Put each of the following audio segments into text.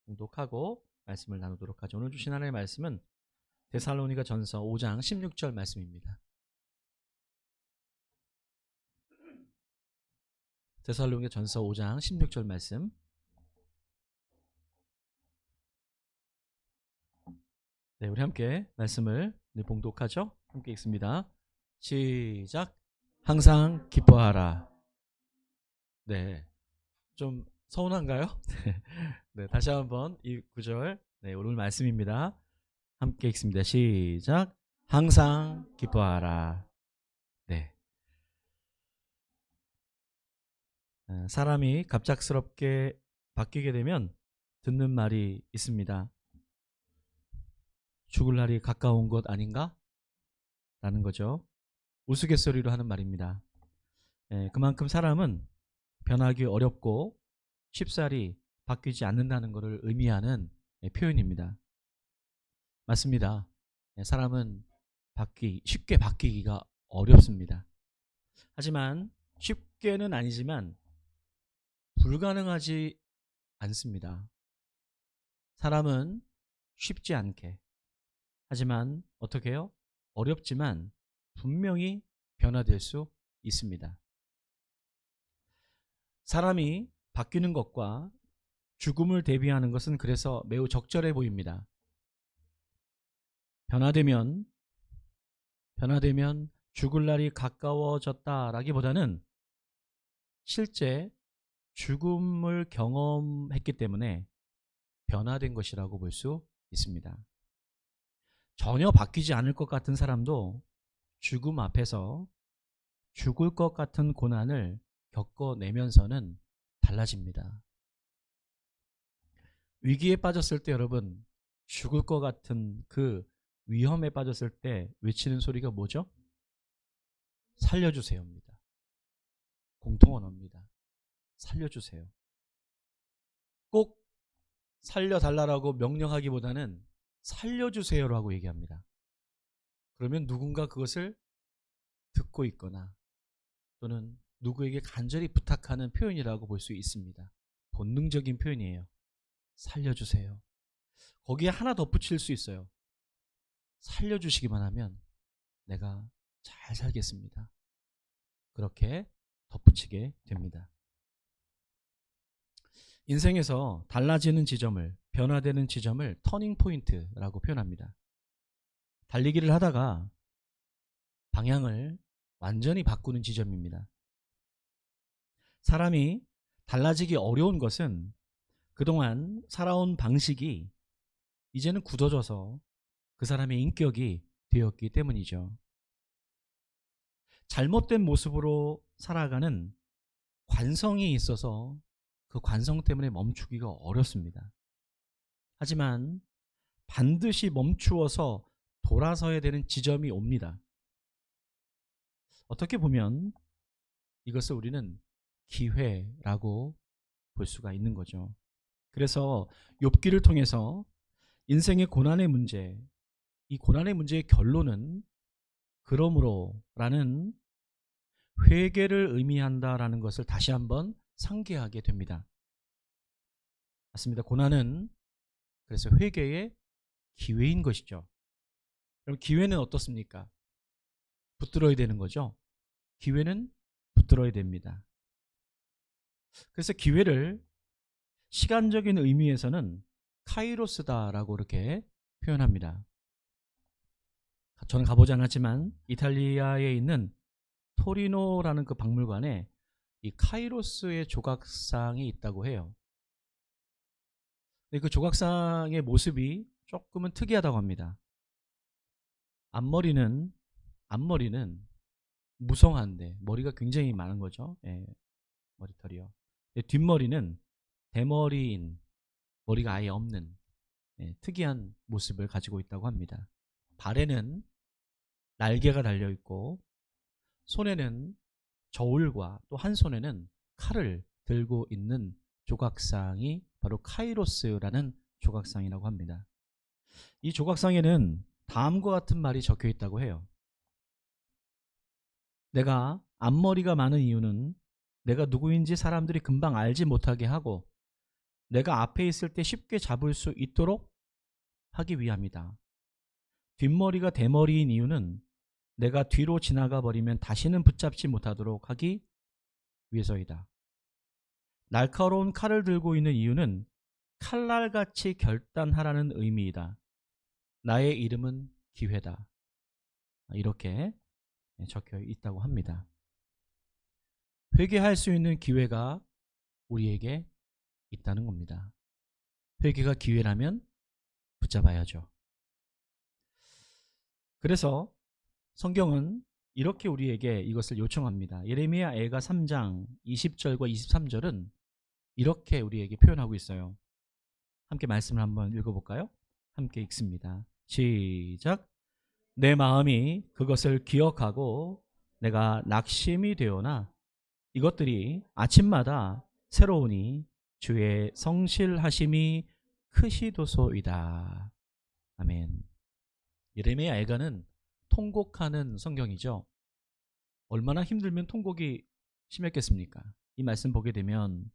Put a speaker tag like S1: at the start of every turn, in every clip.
S1: 봉독하고 말씀을 나누도록 하죠. 오늘 주신 하나님의 말씀은 데살로니가 전서 5장 16절 말씀입니다. 데살로니가 전서 5장 16절 말씀. 네, 우리 함께 말씀을 봉독하죠. 함께 읽습니다. 시작. 항상 기뻐하라. 네, 좀 서운한가요? 네, 다시 한번 이 구절, 네, 오늘 말씀입니다. 함께 읽습니다. 시작. 항상 기뻐하라. 네. 사람이 갑작스럽게 바뀌게 되면 듣는 말이 있습니다. 죽을 날이 가까운 것 아닌가? 라는 거죠. 우스갯소리로 하는 말입니다. 그만큼 사람은 변하기 어렵고 쉽사리 바뀌지 않는다는 것을 의미하는 표현입니다. 맞습니다. 사람은 쉽게 바뀌기가 어렵습니다. 하지만 쉽게는 아니지만 불가능하지 않습니다. 사람은 쉽지 않게, 하지만 어떻게 해요? 어렵지만 분명히 변화될 수 있습니다. 사람이 바뀌는 것과 죽음을 대비하는 것은 그래서 매우 적절해 보입니다. 변화되면 죽을 날이 가까워졌다라기보다는 실제 죽음을 경험했기 때문에 변화된 것이라고 볼 수 있습니다. 전혀 바뀌지 않을 것 같은 사람도 죽음 앞에서 죽을 것 같은 고난을 겪어내면서는 달라집니다. 위기에 빠졌을 때 여러분, 죽을 것 같은 그 위험에 빠졌을 때 외치는 소리가 뭐죠? 살려주세요입니다. 공통 언어입니다. 살려주세요. 꼭 살려달라고 명령하기보다는 살려주세요라고 얘기합니다. 그러면 누군가 그것을 듣고 있거나 또는 누구에게 간절히 부탁하는 표현이라고 볼 수 있습니다. 본능적인 표현이에요. 살려주세요. 거기에 하나 덧붙일 수 있어요. 살려주시기만 하면 내가 잘 살겠습니다. 그렇게 덧붙이게 됩니다. 인생에서 달라지는 지점을, 변화되는 지점을 터닝 포인트라고 표현합니다. 달리기를 하다가 방향을 완전히 바꾸는 지점입니다. 사람이 달라지기 어려운 것은 그동안 살아온 방식이 이제는 굳어져서 그 사람의 인격이 되었기 때문이죠. 잘못된 모습으로 살아가는 관성이 있어서 그 관성 때문에 멈추기가 어렵습니다. 하지만 반드시 멈추어서 돌아서야 되는 지점이 옵니다. 어떻게 보면 이것을 우리는 기회라고 볼 수가 있는 거죠. 그래서 욥기를 통해서 인생의 고난의 문제, 이 고난의 문제의 결론은 그러므로라는 회개를 의미한다라는 것을 다시 한번 상기하게 됩니다. 맞습니다. 고난은 그래서 회개의 기회인 것이죠. 그럼 기회는 어떻습니까? 붙들어야 되는 거죠. 기회는 붙들어야 됩니다. 그래서 기회를 시간적인 의미에서는 카이로스다라고 이렇게 표현합니다. 저는 가보지 않았지만 이탈리아에 있는 토리노라는 그 박물관에 이 카이로스의 조각상이 있다고 해요. 근데 그 조각상의 모습이 조금은 특이하다고 합니다. 앞머리는 무성한데 머리가 굉장히 많은 거죠. 예, 머리털이요. 뒷머리는 대머리인, 머리가 아예 없는 특이한 모습을 가지고 있다고 합니다. 발에는 날개가 달려있고 손에는 저울과 또 한 손에는 칼을 들고 있는 조각상이 바로 카이로스라는 조각상이라고 합니다. 이 조각상에는 다음과 같은 말이 적혀 있다고 해요. 내가 앞머리가 많은 이유는 내가 누구인지 사람들이 금방 알지 못하게 하고 내가 앞에 있을 때 쉽게 잡을 수 있도록 하기 위함이다. 뒷머리가 대머리인 이유는 내가 뒤로 지나가 버리면 다시는 붙잡지 못하도록 하기 위해서이다. 날카로운 칼을 들고 있는 이유는 칼날같이 결단하라는 의미이다. 나의 이름은 기회다. 이렇게 적혀 있다고 합니다. 회개할 수 있는 기회가 우리에게 있다는 겁니다. 회개가 기회라면 붙잡아야죠. 그래서 성경은 이렇게 우리에게 이것을 요청합니다. 예레미야 애가 3장 20절과 23절은 이렇게 우리에게 표현하고 있어요. 함께 말씀을 한번 읽어볼까요? 함께 읽습니다. 시작. 내 마음이 그것을 기억하고 내가 낙심이 되오나 이것들이 아침마다 새로우니 주의 성실하심이 크시도소이다. 아멘. 예레미야 애가는 통곡하는 성경이죠. 얼마나 힘들면 통곡이 심했겠습니까? 이 말씀 보게 되면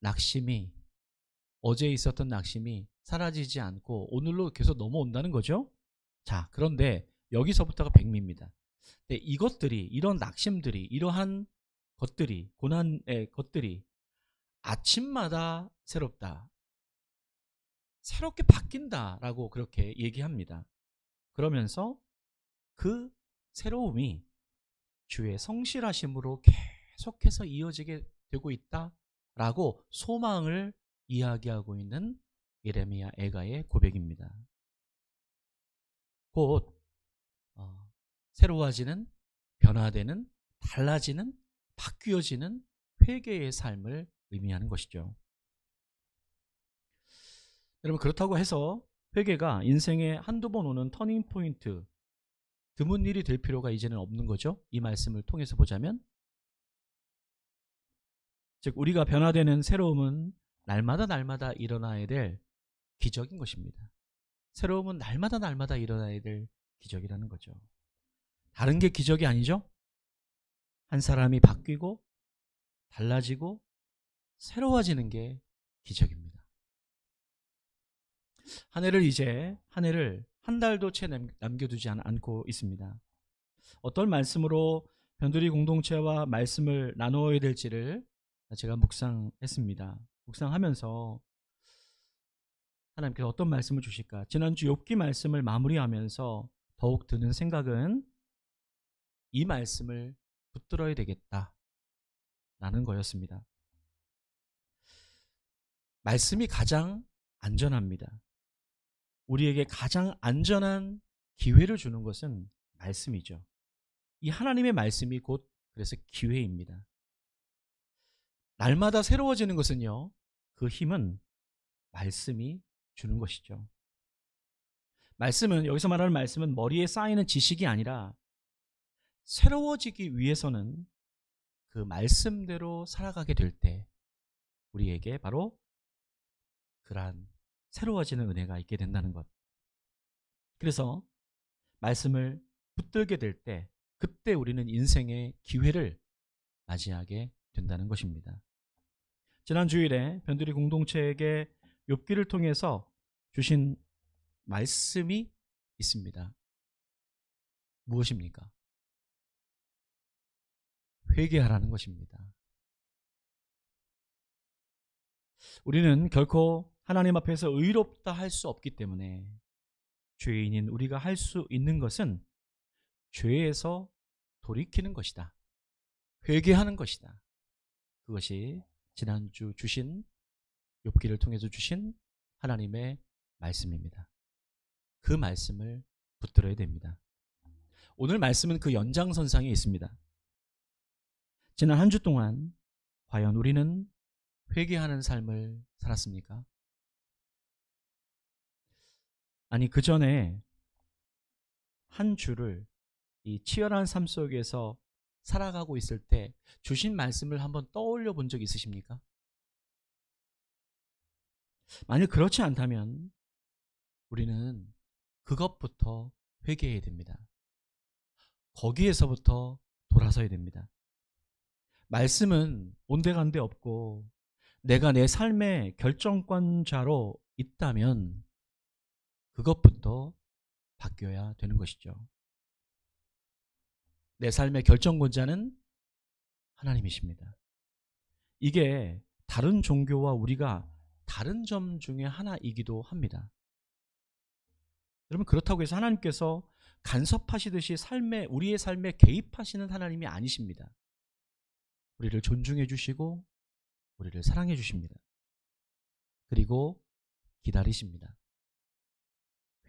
S1: 낙심이, 어제 있었던 낙심이 사라지지 않고 오늘로 계속 넘어온다는 거죠. 자, 그런데 여기서부터가 백미입니다. 근데 이것들이, 이런 낙심들이, 이러한 것들이, 고난의 것들이 아침마다 새롭다, 새롭게 바뀐다라고 그렇게 얘기합니다. 그러면서 그 새로움이 주의 성실하심으로 계속해서 이어지게 되고 있다라고 소망을 이야기하고 있는 예레미야 애가의 고백입니다. 곧 새로워지는, 변화되는, 달라지는, 바뀌어지는 회개의 삶을 의미하는 것이죠. 여러분, 그렇다고 해서 회개가 인생에 한두 번 오는 터닝 포인트, 드문 일이 될 필요가 이제는 없는 거죠. 이 말씀을 통해서 보자면, 즉 우리가 변화되는 새로움은 날마다 일어나야 될 기적인 것입니다. 새로움은 날마다 일어나야 될 기적이라는 거죠. 다른 게 기적이 아니죠. 한 사람이 바뀌고 달라지고 새로워지는 게 기적입니다. 한 해를 한 달도 채 남겨두지 않고 있습니다. 어떤 말씀으로 변두리 공동체와 말씀을 나누어야 될지를 제가 묵상했습니다. 묵상하면서 하나님께서 어떤 말씀을 주실까? 지난주 욥기 말씀을 마무리하면서 더욱 드는 생각은 이 말씀을 붙들어야 되겠다라는 거였습니다. 말씀이 가장 안전합니다. 우리에게 가장 안전한 기회를 주는 것은 말씀이죠. 이 하나님의 말씀이 곧 그래서 기회입니다. 날마다 새로워지는 것은요, 그 힘은 말씀이 주는 것이죠. 말씀은, 여기서 말하는 말씀은 머리에 쌓이는 지식이 아니라 새로워지기 위해서는 그 말씀대로 살아가게 될 때 우리에게 바로 그러한 새로워지는 은혜가 있게 된다는 것. 그래서 말씀을 붙들게 될 때 그때 우리는 인생의 기회를 맞이하게 된다는 것입니다. 지난 주일에 변두리 공동체에게 욥기를 통해서 주신 말씀이 있습니다. 무엇입니까? 회개하라는 것입니다. 우리는 결코 하나님 앞에서 의롭다 할 수 없기 때문에 죄인인 우리가 할 수 있는 것은 죄에서 돌이키는 것이다. 회개하는 것이다. 그것이 지난주 주신 욥기를 통해서 주신 하나님의 말씀입니다. 그 말씀을 붙들어야 됩니다. 오늘 말씀은 그 연장선상에 있습니다. 지난 한 주 동안 과연 우리는 회개하는 삶을 살았습니까? 아니, 그 전에 한 주를 이 치열한 삶 속에서 살아가고 있을 때 주신 말씀을 한번 떠올려 본 적 있으십니까? 만약 그렇지 않다면 우리는 그것부터 회개해야 됩니다. 거기에서부터 돌아서야 됩니다. 말씀은 온데간데 없고 내가 내 삶의 결정권자로 있다면 그것부터 바뀌어야 되는 것이죠. 내 삶의 결정권자는 하나님이십니다. 이게 다른 종교와 우리가 다른 점 중에 하나이기도 합니다. 여러분, 그렇다고 해서 하나님께서 간섭하시듯이 우리의 삶에 개입하시는 하나님이 아니십니다. 우리를 존중해 주시고 우리를 사랑해 주십니다. 그리고 기다리십니다.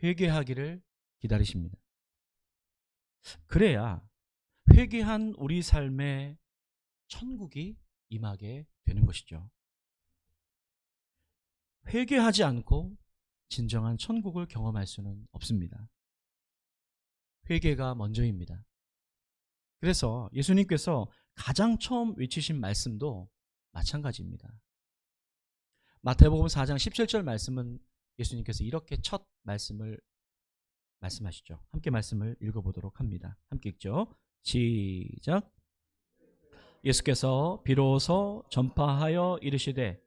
S1: 회개하기를 기다리십니다. 그래야 회개한 우리 삶에 천국이 임하게 되는 것이죠. 회개하지 않고 진정한 천국을 경험할 수는 없습니다. 회개가 먼저입니다. 그래서 예수님께서 가장 처음 외치신 말씀도 마찬가지입니다. 마태복음 4장 17절 말씀은 예수님께서 이렇게 첫 말씀을 말씀하시죠. 함께 말씀을 읽어보도록 합니다. 함께 읽죠. 시작. 예수께서 비로소 전파하여 이르시되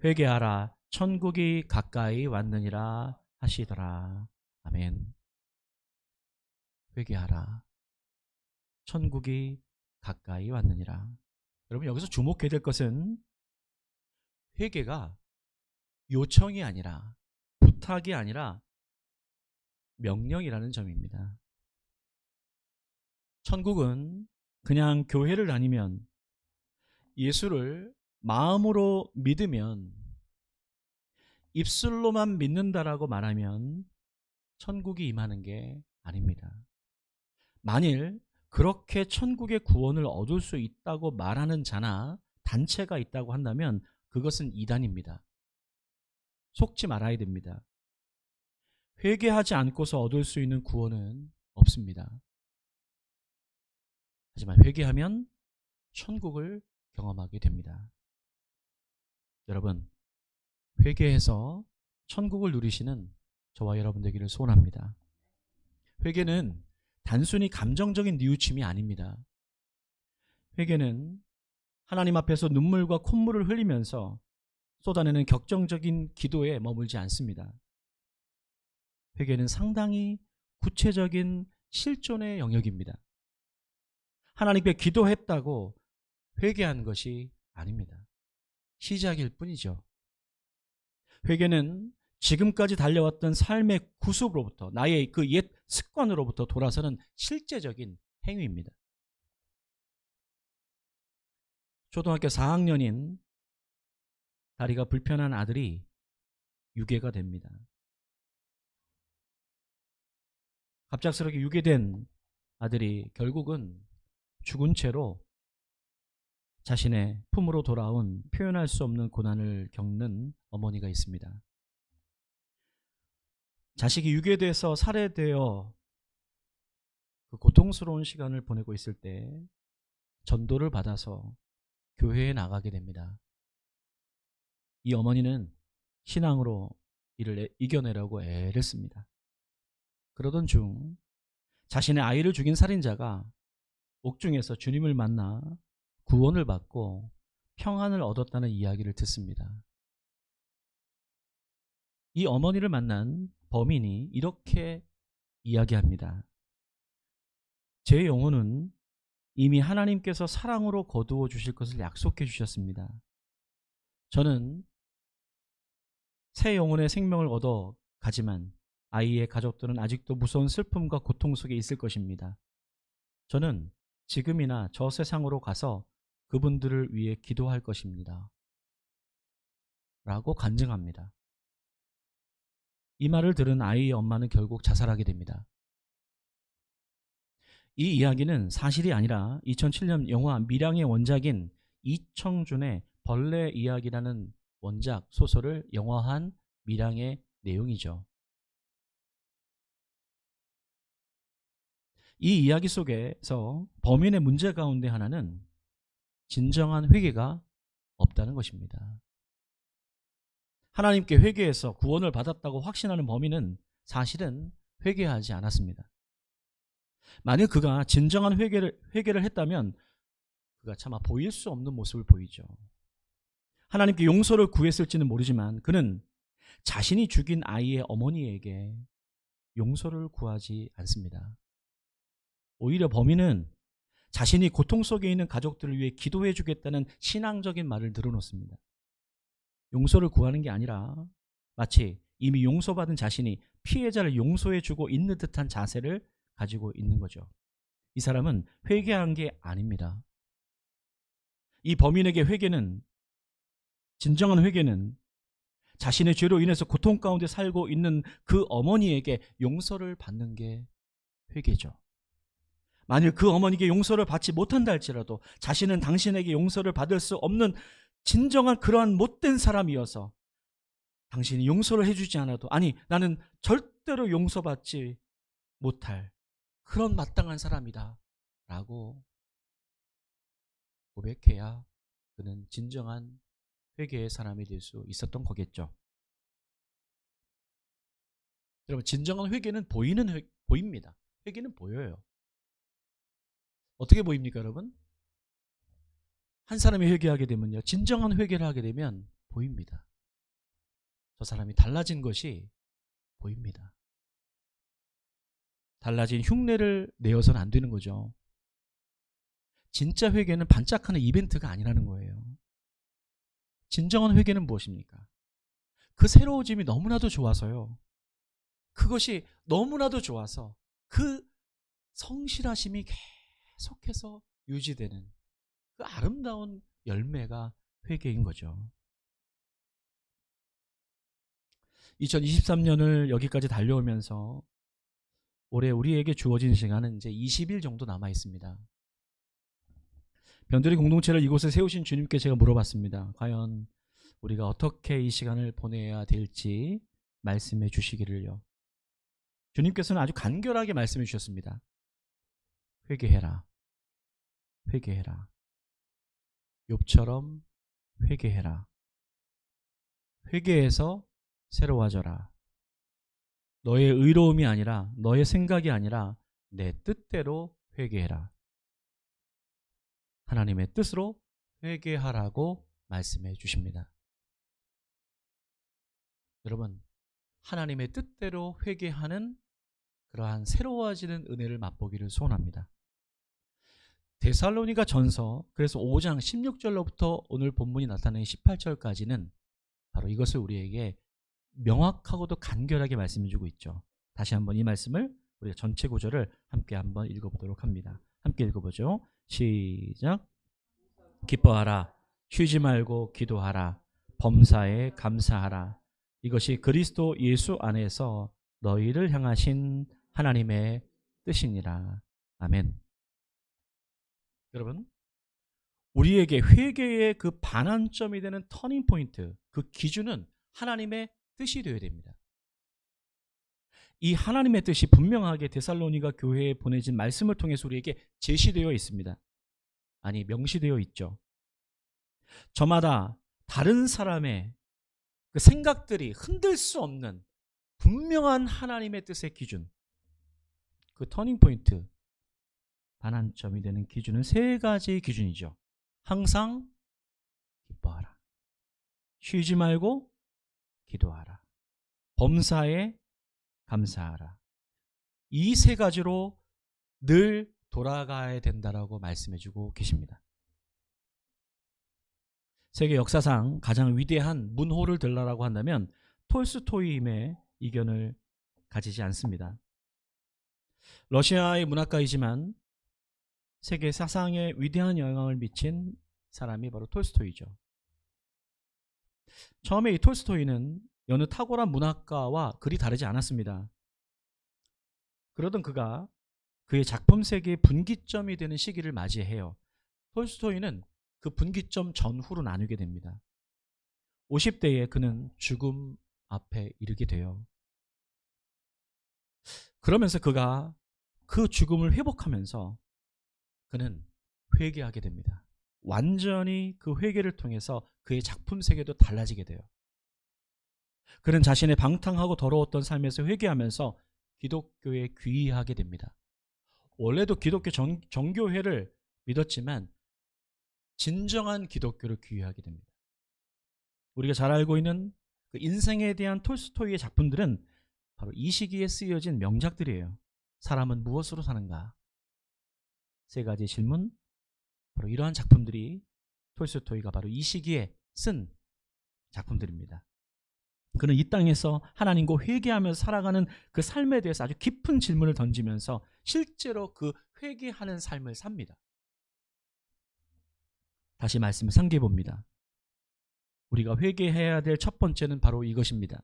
S1: 회개하라 천국이 가까이 왔느니라 하시더라. 아멘. 회개하라 천국이 가까이 왔느니라. 여러분, 여기서 주목해야 될 것은 회개가 요청이 아니라 부탁이 아니라 명령이라는 점입니다. 천국은 그냥 교회를 다니면 예수를 마음으로 믿으면 입술로만 믿는다라고 말하면 천국이 임하는 게 아닙니다. 만일 그렇게 천국의 구원을 얻을 수 있다고 말하는 자나 단체가 있다고 한다면 그것은 이단입니다. 속지 말아야 됩니다. 회개하지 않고서 얻을 수 있는 구원은 없습니다. 하지만 회개하면 천국을 경험하게 됩니다. 여러분, 회개해서 천국을 누리시는 저와 여러분 되기를 소원합니다. 회개는 단순히 감정적인 뉘우침이 아닙니다. 회개는 하나님 앞에서 눈물과 콧물을 흘리면서 쏟아내는 격정적인 기도에 머물지 않습니다. 회개는 상당히 구체적인 실존의 영역입니다. 하나님께 기도했다고 회개한 것이 아닙니다. 시작일 뿐이죠. 회개는 지금까지 달려왔던 삶의 구습으로부터, 나의 그 옛 습관으로부터 돌아서는 실제적인 행위입니다. 초등학교 4학년인 다리가 불편한 아들이 유괴가 됩니다. 갑작스럽게 유괴된 아들이 결국은 죽은 채로 자신의 품으로 돌아온 표현할 수 없는 고난을 겪는 어머니가 있습니다. 자식이 유괴돼서 살해되어 그 고통스러운 시간을 보내고 있을 때 전도를 받아서 교회에 나가게 됩니다. 이 어머니는 신앙으로 이를 이겨내려고 애를 씁니다. 그러던 중 자신의 아이를 죽인 살인자가 옥중에서 주님을 만나 구원을 받고 평안을 얻었다는 이야기를 듣습니다. 이 어머니를 만난 범인이 이렇게 이야기합니다. 제 영혼은 이미 하나님께서 사랑으로 거두어 주실 것을 약속해 주셨습니다. 저는 새 영혼의 생명을 얻어 가지만 아이의 가족들은 아직도 무서운 슬픔과 고통 속에 있을 것입니다. 저는 지금이나 저 세상으로 가서 그분들을 위해 기도할 것입니다. 라고 간증합니다. 이 말을 들은 아이의 엄마는 결국 자살하게 됩니다. 이 이야기는 사실이 아니라 2007년 영화 밀양의 원작인 이청준의 벌레 이야기라는 원작 소설을 영화한 밀양의 내용이죠. 이 이야기 속에서 범인의 문제 가운데 하나는 진정한 회개가 없다는 것입니다. 하나님께 회개해서 구원을 받았다고 확신하는 범인은 사실은 회개하지 않았습니다. 만약 그가 진정한 회개를 했다면 그가 차마 보일 수 없는 모습을 보이죠. 하나님께 용서를 구했을지는 모르지만 그는 자신이 죽인 아이의 어머니에게 용서를 구하지 않습니다. 오히려 범인은 자신이 고통 속에 있는 가족들을 위해 기도해 주겠다는 신앙적인 말을 늘어놓습니다. 용서를 구하는 게 아니라 마치 이미 용서받은 자신이 피해자를 용서해 주고 있는 듯한 자세를 가지고 있는 거죠. 이 사람은 회개한 게 아닙니다. 이 범인에게 진정한 회개는 자신의 죄로 인해서 고통 가운데 살고 있는 그 어머니에게 용서를 받는 게 회개죠. 만일 그 어머니에게 용서를 받지 못한다 할지라도 자신은 당신에게 용서를 받을 수 없는 진정한 그러한 못된 사람이어서 당신이 용서를 해주지 않아도, 아니 나는 절대로 용서받지 못할 그런 마땅한 사람이다 라고 고백해야 그는 진정한 회개의 사람이 될 수 있었던 거겠죠. 여러분, 진정한 회개는 보입니다. 회개는 보여요. 어떻게 보입니까, 여러분? 한 사람이 회개하게 되면요, 진정한 회개를 하게 되면 보입니다. 저 사람이 달라진 것이 보입니다. 달라진 흉내를 내어서는 안 되는 거죠. 진짜 회개는 반짝하는 이벤트가 아니라는 거예요. 진정한 회개는 무엇입니까? 그 새로워짐이 너무나도 좋아서요. 그것이 너무나도 좋아서 그 성실하심이 계속해서 유지되는 그 아름다운 열매가 회개인 거죠. 2023년을 여기까지 달려오면서 올해 우리에게 주어진 시간은 이제 20일 정도 남아 있습니다. 변두리 공동체를 이곳에 세우신 주님께 제가 물어봤습니다. 과연 우리가 어떻게 이 시간을 보내야 될지 말씀해 주시기를요. 주님께서는 아주 간결하게 말씀해 주셨습니다. 회개해라. 회개해라. 욥처럼 회개해라. 회개해서 새로워져라. 너의 의로움이 아니라, 너의 생각이 아니라 내 뜻대로 회개해라. 하나님의 뜻으로 회개하라고 말씀해 주십니다. 여러분, 하나님의 뜻대로 회개하는 그러한 새로워지는 은혜를 맛보기를 소원합니다. 데살로니가 전서, 그래서 5장 16절로부터 오늘 본문이 나타낸 18절까지는 바로 이것을 우리에게 명확하고도 간결하게 말씀해 주고 있죠. 다시 한번 이 말씀을 우리가 전체 구절을 함께 한번 읽어보도록 합니다. 함께 읽어보죠. 시작. 기뻐하라. 쉬지 말고 기도하라. 범사에 감사하라. 이것이 그리스도 예수 안에서 너희를 향하신 하나님의 뜻이니라. 아멘. 여러분, 우리에게 회개의 그 반환점이 되는 터닝 포인트, 그 기준은 하나님의 뜻이 되어야 됩니다. 이 하나님의 뜻이 분명하게 데살로니가 교회에 보내진 말씀을 통해서 우리에게 제시되어 있습니다. 아니, 명시되어 있죠. 저마다 다른 사람의 그 생각들이 흔들 수 없는 분명한 하나님의 뜻의 기준, 그 터닝 포인트, 반환점이 되는 기준은 세 가지 기준이죠. 항상 기뻐하라. 쉬지 말고 기도하라. 범사에 감사하라. 이 세 가지로 늘 돌아가야 된다라고 말씀해주고 계십니다. 세계 역사상 가장 위대한 문호를 들라라고 한다면 톨스토이임의 이견을 가지지 않습니다. 러시아의 문학가이지만 세계 사상에 위대한 영향을 미친 사람이 바로 톨스토이죠. 처음에 이 톨스토이는 여느 탁월한 문학가와 그리 다르지 않았습니다. 그러던 그가 그의 작품 세계의 분기점이 되는 시기를 맞이해요. 톨스토이는 그 분기점 전후로 나누게 됩니다. 50대에 그는 죽음 앞에 이르게 돼요. 그러면서 그가 그 죽음을 회복하면서 그는 회개하게 됩니다. 완전히 그 회개를 통해서 그의 작품 세계도 달라지게 돼요. 그는 자신의 방탕하고 더러웠던 삶에서 회개하면서 기독교에 귀의하게 됩니다. 원래도 기독교 정교회를 믿었지만 진정한 기독교를 귀의하게 됩니다. 우리가 잘 알고 있는 그 인생에 대한 톨스토이의 작품들은 바로 이 시기에 쓰여진 명작들이에요. 사람은 무엇으로 사는가? 세 가지 질문. 바로 이러한 작품들이 톨스토이가 바로 이 시기에 쓴 작품들입니다. 그는 이 땅에서 하나님과 회개하면서 살아가는 그 삶에 대해서 아주 깊은 질문을 던지면서 실제로 그 회개하는 삶을 삽니다. 다시 말씀을 상기해 봅니다. 우리가 회개해야 될 첫 번째는 바로 이것입니다.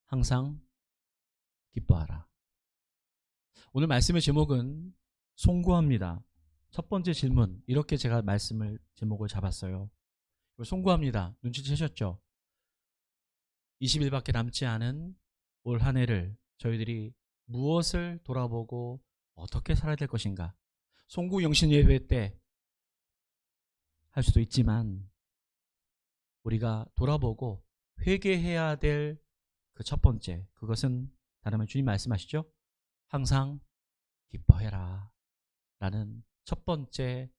S1: 항상 기뻐하라. 오늘 말씀의 제목은 송구합니다. 첫 번째 질문, 이렇게 제가 제목을 잡았어요. 송구합니다. 눈치채셨죠? 20일밖에 남지 않은 올 한 해를 저희들이 무엇을 돌아보고 어떻게 살아야 될 것인가? 송구 영신 예배 때 할 수도 있지만 우리가 돌아보고 회개해야 될 그 첫 번째, 그것은 다른 말 주님 말씀하시죠? 항상 기뻐해라 라는 첫 번째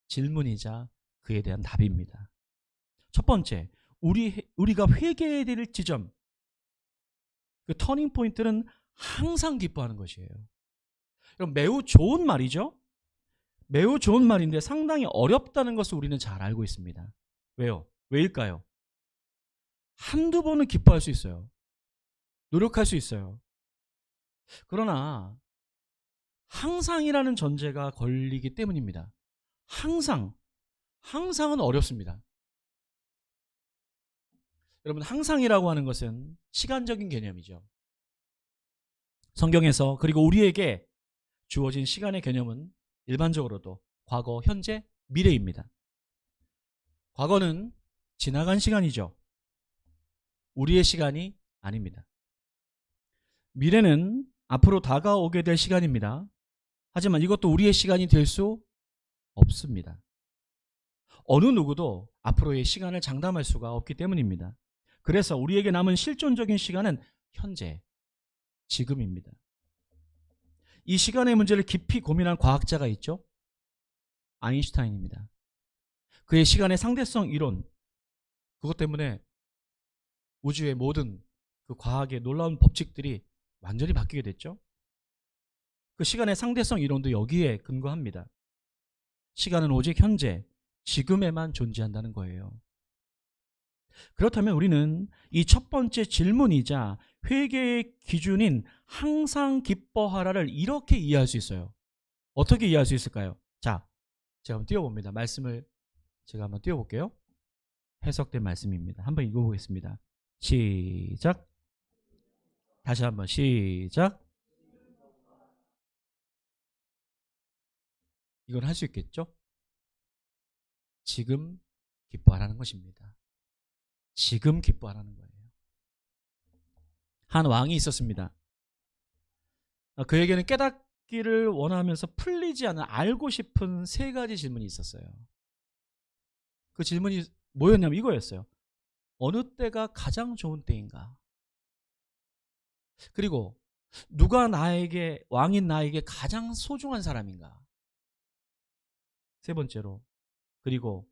S1: 질문이자 그에 대한 답입니다. 첫 번째, 우리가 회개해야 될 지점, 그 터닝 포인트는 항상 기뻐하는 것이에요. 그럼 매우 좋은 말이죠? 매우 좋은 말인데 상당히 어렵다는 것을 우리는 잘 알고 있습니다. 왜요? 왜일까요? 한두 번은 기뻐할 수 있어요. 노력할 수 있어요. 그러나 항상이라는 전제가 걸리기 때문입니다. 항상은 어렵습니다. 여러분, 항상이라고 하는 것은 시간적인 개념이죠. 성경에서, 그리고 우리에게 주어진 시간의 개념은 일반적으로도 과거, 현재, 미래입니다. 과거는 지나간 시간이죠. 우리의 시간이 아닙니다. 미래는 앞으로 다가오게 될 시간입니다. 하지만 이것도 우리의 시간이 될 수 없습니다. 어느 누구도 앞으로의 시간을 장담할 수가 없기 때문입니다. 그래서 우리에게 남은 실존적인 시간은 현재, 지금입니다. 이 시간의 문제를 깊이 고민한 과학자가 있죠. 아인슈타인입니다. 그의 시간의 상대성 이론, 그것 때문에 우주의 모든 그 과학의 놀라운 법칙들이 완전히 바뀌게 됐죠. 그 시간의 상대성 이론도 여기에 근거합니다. 시간은 오직 현재, 지금에만 존재한다는 거예요. 그렇다면 우리는 이 첫 번째 질문이자 회개의 기준인 항상 기뻐하라를 이렇게 이해할 수 있어요. 어떻게 이해할 수 있을까요? 자, 제가 한번 띄워봅니다. 말씀을 제가 한번 띄워볼게요. 해석된 말씀입니다. 한번 읽어보겠습니다. 시작. 다시 한번 시작. 이건 할 수 있겠죠? 지금 기뻐하라는 것입니다. 지금 기뻐하라는 거예요. 한 왕이 있었습니다. 그에게는 깨닫기를 원하면서 풀리지 않은 알고 싶은 세 가지 질문이 있었어요. 그 질문이 뭐였냐면 이거였어요. 어느 때가 가장 좋은 때인가? 그리고 누가 왕인 나에게 가장 소중한 사람인가? 세 번째로, 그리고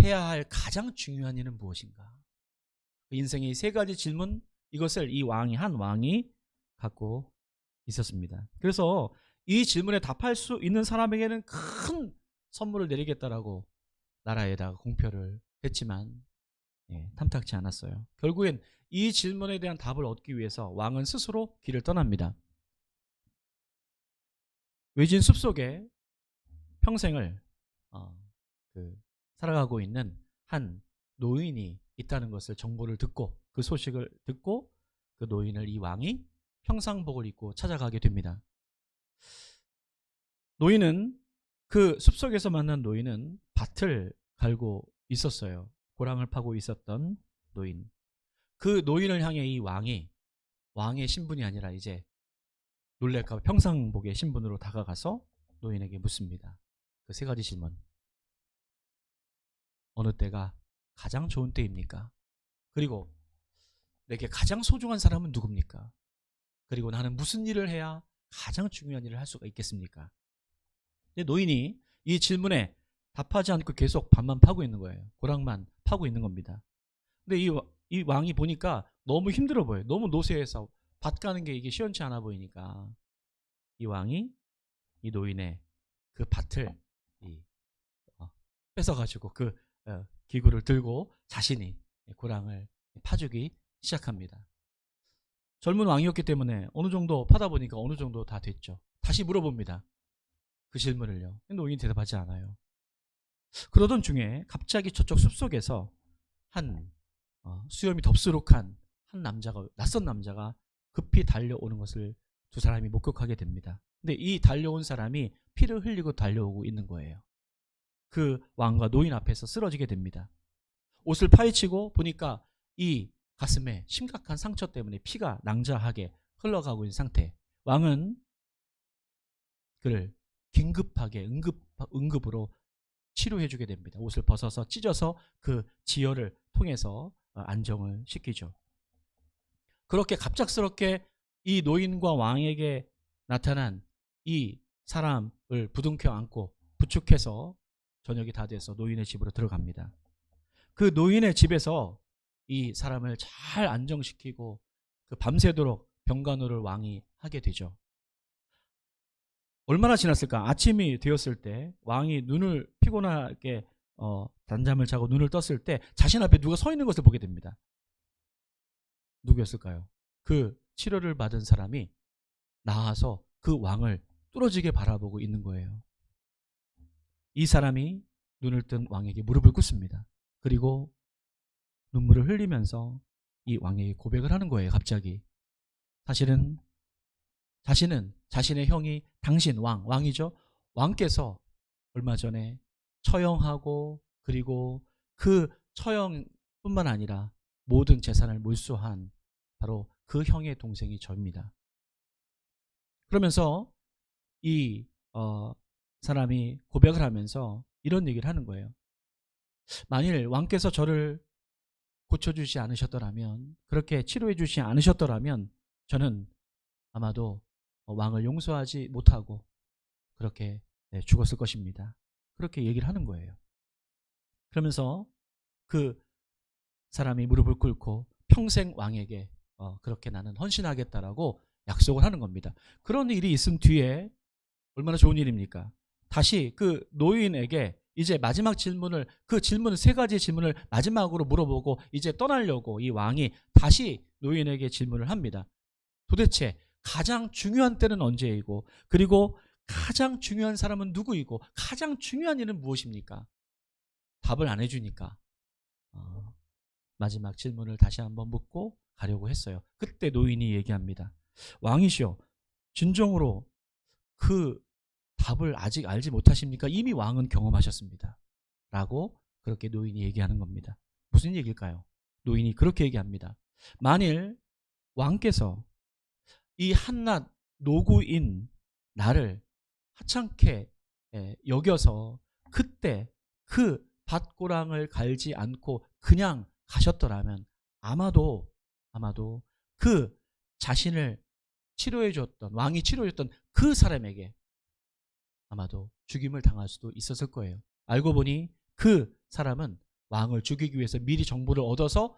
S1: 해야 할 가장 중요한 일은 무엇인가? 인생의 세 가지 질문, 이것을 한 왕이 갖고 있었습니다. 그래서 이 질문에 답할 수 있는 사람에게는 큰 선물을 내리겠다라고 나라에다가 공표를 했지만 탐탁치 않았어요. 결국엔 이 질문에 대한 답을 얻기 위해서 왕은 스스로 길을 떠납니다. 외진 숲속에 평생을 살아가고 있는 한 노인이 있다는 것을 정보를 듣고, 그 소식을 듣고 그 노인을 이 왕이 평상복을 입고 찾아가게 됩니다. 그 숲속에서 만난 노인은 밭을 갈고 있었어요. 고랑을 파고 있었던 노인. 그 노인을 향해 이 왕의 신분이 아니라 이제 놀랄까 봐 평상복의 신분으로 다가가서 노인에게 묻습니다. 그 세 가지 질문. 어느 때가 가장 좋은 때입니까? 그리고 내게 가장 소중한 사람은 누굽니까? 그리고 나는 무슨 일을 해야 가장 중요한 일을 할 수가 있겠습니까? 근데 노인이 이 질문에 답하지 않고 계속 밭만 파고 있는 거예요. 고랑만 하고 있는 겁니다. 근데 이 왕이 보니까 너무 힘들어 보여요. 너무 노쇠해서 밭 가는 게 이게 시원치 않아 보이니까 이 왕이 이 노인의 그 밭을 뺏어가지고 그 기구를 들고 자신이 고랑을 파주기 시작합니다. 젊은 왕이었기 때문에 어느 정도 파다 보니까 어느 정도 다 됐죠. 다시 물어봅니다. 그 질문을요. 노인이 대답하지 않아요. 그러던 중에 갑자기 저쪽 숲속에서 한 수염이 덥수룩한 한 남자가, 낯선 남자가 급히 달려오는 것을 두 사람이 목격하게 됩니다. 근데 이 달려온 사람이 피를 흘리고 달려오고 있는 거예요. 그 왕과 노인 앞에서 쓰러지게 됩니다. 옷을 파헤치고 보니까 이 가슴에 심각한 상처 때문에 피가 낭자하게 흘러가고 있는 상태. 왕은 그를 긴급하게 응급으로 치료해주게 됩니다. 옷을 벗어서 찢어서 그 지혈을 통해서 안정을 시키죠. 그렇게 갑작스럽게 이 노인과 왕에게 나타난 이 사람을 부둥켜 안고 부축해서 저녁이 다 돼서 노인의 집으로 들어갑니다. 그 노인의 집에서 이 사람을 잘 안정시키고 그 밤새도록 병간호를 왕이 하게 되죠. 얼마나 지났을까? 아침이 되었을 때 왕이 눈을 피곤하게 단잠을 자고 눈을 떴을 때 자신 앞에 누가 서 있는 것을 보게 됩니다. 누구였을까요? 그 치료를 받은 사람이 나와서 그 왕을 뚫어지게 바라보고 있는 거예요. 이 사람이 눈을 뜬 왕에게 무릎을 꿇습니다. 그리고 눈물을 흘리면서 이 왕에게 고백을 하는 거예요. 갑자기. 사실은 자신은 자신의 형이 당신 왕이죠. 왕께서 얼마 전에 처형하고 그리고 그 처형뿐만 아니라 모든 재산을 몰수한 바로 그 형의 동생이 저입니다. 그러면서 이 사람이 고백을 하면서 이런 얘기를 하는 거예요. 만일 왕께서 저를 고쳐주지 않으셨더라면, 그렇게 치료해주지 않으셨더라면 저는 아마도 왕을 용서하지 못하고 그렇게 죽었을 것입니다. 그렇게 얘기를 하는 거예요. 그러면서 그 사람이 무릎을 꿇고 평생 왕에게 그렇게 나는 헌신하겠다라고 약속을 하는 겁니다. 그런 일이 있은 뒤에 얼마나 좋은 일입니까? 다시 그 노인에게 이제 마지막 질문을, 그 질문 세 가지 질문을 마지막으로 물어보고 이제 떠나려고 이 왕이 다시 노인에게 질문을 합니다. 도대체 가장 중요한 때는 언제이고, 그리고 가장 중요한 사람은 누구이고, 가장 중요한 일은 무엇입니까? 답을 안 해주니까 마지막 질문을 다시 한번 묻고 가려고 했어요. 그때 노인이 얘기합니다. 왕이시여, 진정으로 그 답을 아직 알지 못하십니까? 이미 왕은 경험하셨습니다. 라고 그렇게 노인이 얘기하는 겁니다. 무슨 얘기일까요? 노인이 그렇게 얘기합니다. 만일 왕께서 이 한낱 노구인 나를 하찮게 여겨서 그때 그 밭고랑을 갈지 않고 그냥 가셨더라면 아마도 그 자신을 치료해줬던, 왕이 치료해줬던 그 사람에게 아마도 죽임을 당할 수도 있었을 거예요. 알고 보니 그 사람은 왕을 죽이기 위해서 미리 정보를 얻어서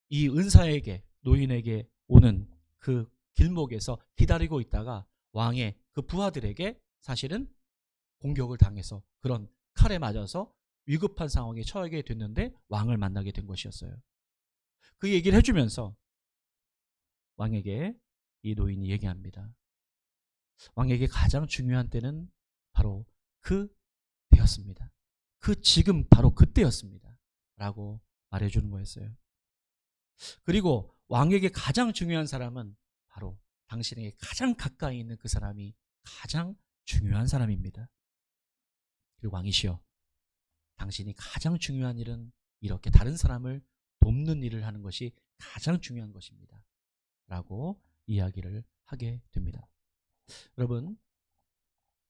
S1: 이 은사에게, 노인에게 오는 그 길목에서 기다리고 있다가 왕의 그 부하들에게 사실은 공격을 당해서 그런 칼에 맞아서 위급한 상황에 처하게 됐는데 왕을 만나게 된 것이었어요. 그 얘기를 해주면서 왕에게 이 노인이 얘기합니다. 왕에게 가장 중요한 때는 바로 그 때였습니다. 그 지금 바로 그때였습니다. 라고 말해주는 거였어요. 그리고 왕에게 가장 중요한 사람은 바로 당신에게 가장 가까이 있는 그 사람이 가장 중요한 사람입니다. 그리고 왕이시여, 당신이 가장 중요한 일은 이렇게 다른 사람을 돕는 일을 하는 것이 가장 중요한 것입니다. 라고 이야기를 하게 됩니다. 여러분,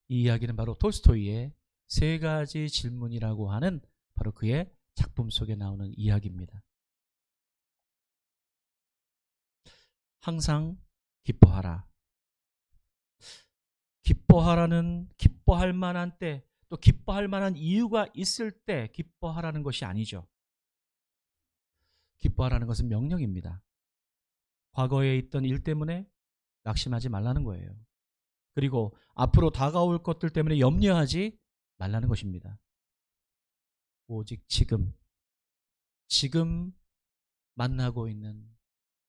S1: 이 이야기는 바로 톨스토이의 세 가지 질문이라고 하는 바로 그의 작품 속에 나오는 이야기입니다. 항상 기뻐하라. 기뻐하라는 기뻐할 만한 때, 또 기뻐할 만한 이유가 있을 때 기뻐하라는 것이 아니죠. 기뻐하라는 것은 명령입니다. 과거에 있던 일 때문에 낙심하지 말라는 거예요. 그리고 앞으로 다가올 것들 때문에 염려하지 말라는 것입니다. 오직 지금 만나고 있는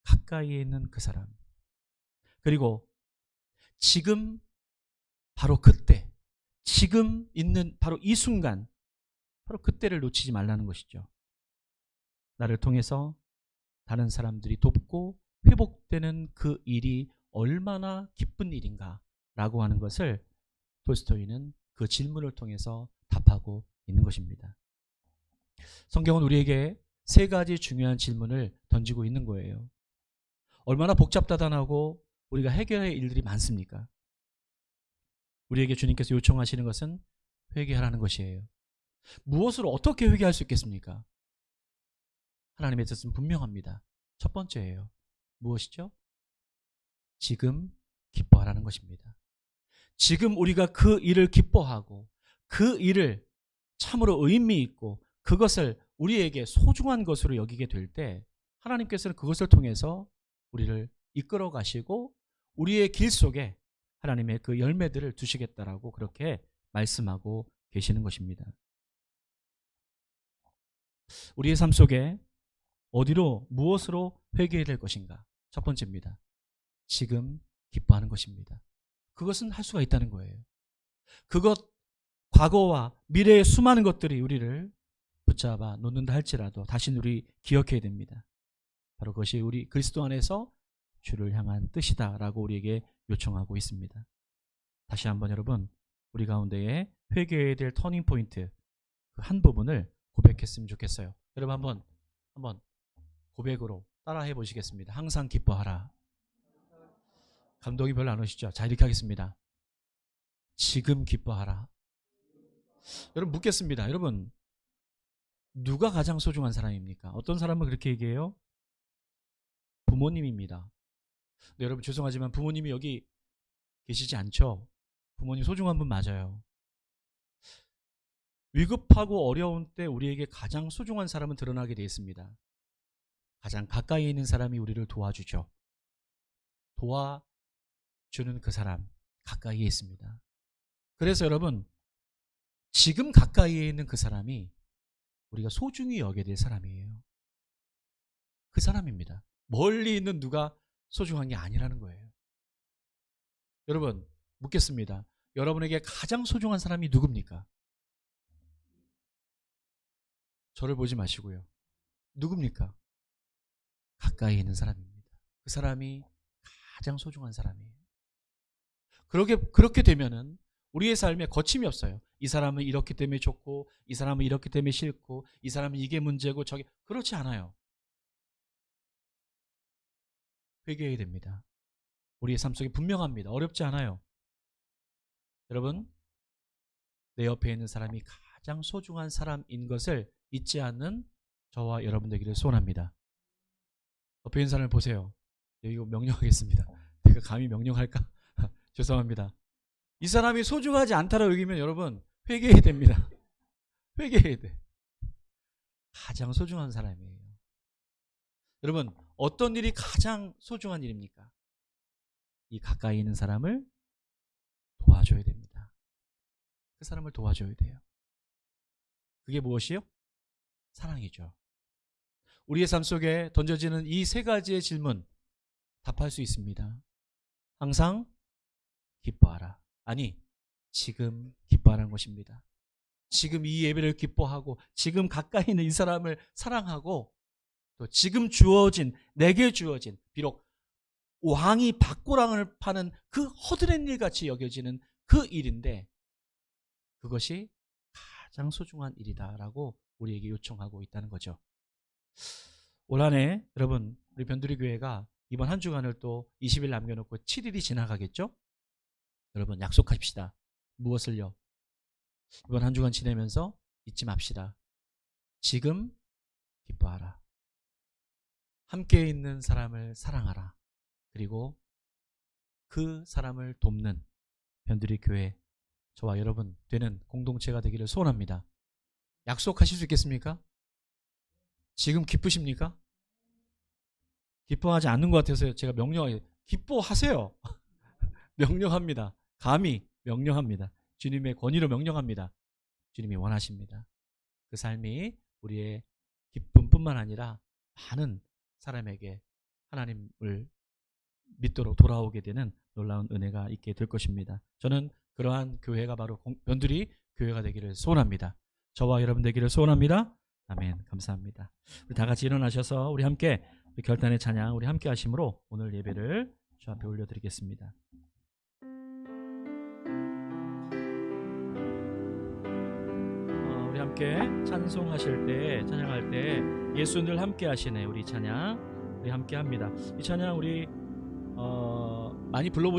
S1: 가까이에 있는 그 사람, 그리고 지금 바로 그때, 지금 있는 바로 이 순간, 바로 그때를 놓치지 말라는 것이죠. 나를 통해서 다른 사람들이 돕고 회복되는 그 일이 얼마나 기쁜 일인가 라고 하는 것을 톨스토이는 그 질문을 통해서 답하고 있는 것입니다. 성경은 우리에게 세 가지 중요한 질문을 던지고 있는 거예요. 얼마나 복잡다단하고 우리가 해결할 일들이 많습니까? 우리에게 주님께서 요청하시는 것은 회개하라는 것이에요. 무엇을 어떻게 회개할 수 있겠습니까? 하나님의 뜻은 분명합니다. 첫 번째예요. 무엇이죠? 지금 기뻐하라는 것입니다. 지금 우리가 그 일을 기뻐하고 그 일을 참으로 의미 있고 그것을 우리에게 소중한 것으로 여기게 될 때 하나님께서는 그것을 통해서 우리를 이끌어 가시고 우리의 길 속에 하나님의 그 열매들을 두시겠다라고 그렇게 말씀하고 계시는 것입니다. 우리의 삶 속에 어디로 무엇으로 회개해야 될 것인가? 첫 번째입니다. 지금 기뻐하는 것입니다. 그것은 할 수가 있다는 거예요. 그것 과거와 미래의 수많은 것들이 우리를 붙잡아 놓는다 할지라도 다시는 우리 기억해야 됩니다. 바로 그것이 우리 그리스도 안에서 주를 향한 뜻이다라고 우리에게 요청하고 있습니다. 다시 한번 여러분 우리 가운데에 회개해야 될 터닝 포인트 그 한 부분을 고백했으면 좋겠어요. 여러분 한번 고백으로 따라해 보시겠습니다. 항상 기뻐하라. 감동이 별로 안 오시죠? 자, 이렇게 하겠습니다. 지금 기뻐하라. 여러분 묻겠습니다. 여러분 누가 가장 소중한 사람입니까? 어떤 사람은 그렇게 얘기해요? 부모님입니다. 네, 여러분 죄송하지만 부모님이 여기 계시지 않죠? 부모님 소중한 분 맞아요. 위급하고 어려운 때 우리에게 가장 소중한 사람은 드러나게 되어 있습니다. 가장 가까이 있는 사람이 우리를 도와주죠. 도와주는 그 사람 가까이에 있습니다. 그래서 여러분 지금 가까이에 있는 그 사람이 우리가 소중히 여겨야 될 사람이에요. 그 사람입니다. 멀리 있는 누가 소중한 게 아니라는 거예요. 여러분 묻겠습니다. 여러분에게 가장 소중한 사람이 누굽니까? 저를 보지 마시고요. 누굽니까? 가까이 있는 사람입니다. 그 사람이 가장 소중한 사람이에요. 그렇게 되면은 우리의 삶에 거침이 없어요. 이 사람은 이렇기 때문에 좋고 이 사람은 이렇기 때문에 싫고 이 사람은 이게 문제고 저게 그렇지 않아요. 회개해야 됩니다. 우리의 삶 속에 분명합니다. 어렵지 않아요. 여러분 내 옆에 있는 사람이 가장 소중한 사람인 것을 잊지 않는 저와 여러분 되기를 소원합니다. 옆에 있는 사람을 보세요. 이거 명령하겠습니다. 내가 감히 명령할까? 죄송합니다. 이 사람이 소중하지 않다라고 여기면 여러분 회개해야 됩니다. 회개해야 돼. 가장 소중한 사람이에요. 여러분 어떤 일이 가장 소중한 일입니까? 이 가까이 있는 사람을 도와줘야 됩니다. 그 사람을 도와줘야 돼요. 그게 무엇이요? 사랑이죠. 우리의 삶 속에 던져지는 이 세 가지의 질문 답할 수 있습니다. 항상 기뻐하라. 아니 지금 기뻐하라는 것입니다. 지금 이 예배를 기뻐하고 지금 가까이 있는 이 사람을 사랑하고 또 지금 내게 주어진 비록 왕이 박고랑을 파는 그 허드렛 일같이 여겨지는 그 일인데 그것이 가장 소중한 일이다라고 우리에게 요청하고 있다는 거죠. 올 한해 여러분 우리 변두리 교회가 이번 한 주간을 또 20일 남겨놓고 7일이 지나가겠죠? 여러분 약속합시다. 무엇을요? 이번 한 주간 지내면서 잊지 맙시다. 지금 기뻐하라. 함께 있는 사람을 사랑하라. 그리고 그 사람을 돕는 변두리 교회 저와 여러분 되는 공동체가 되기를 소원합니다. 약속하실 수 있겠습니까? 지금 기쁘십니까? 기뻐하지 않는 것 같아서 제가 명령하게 기뻐하세요. 명령합니다. 감히 명령합니다. 주님의 권위로 명령합니다. 주님이 원하십니다. 그 삶이 우리의 기쁨뿐만 아니라 많은 사람에게 하나님을 믿도록 돌아오게 되는 놀라운 은혜가 있게 될 것입니다. 저는 그러한 교회가 바로 변두리 교회가 되기를 소원합니다. 저와 여러분 되기를 소원합니다. 아멘. 감사합니다. 우리 다 같이 일어나셔서 우리 함께 결단의 찬양 우리 함께 하심으로 오늘 예배를 주 앞에 올려드리겠습니다. 우리 함께 찬송하실 때 찬양할 때 예수 늘 함께 하시네 우리 찬양 우리 함께 합니다. 이 찬양 우리 많이 불러보죠.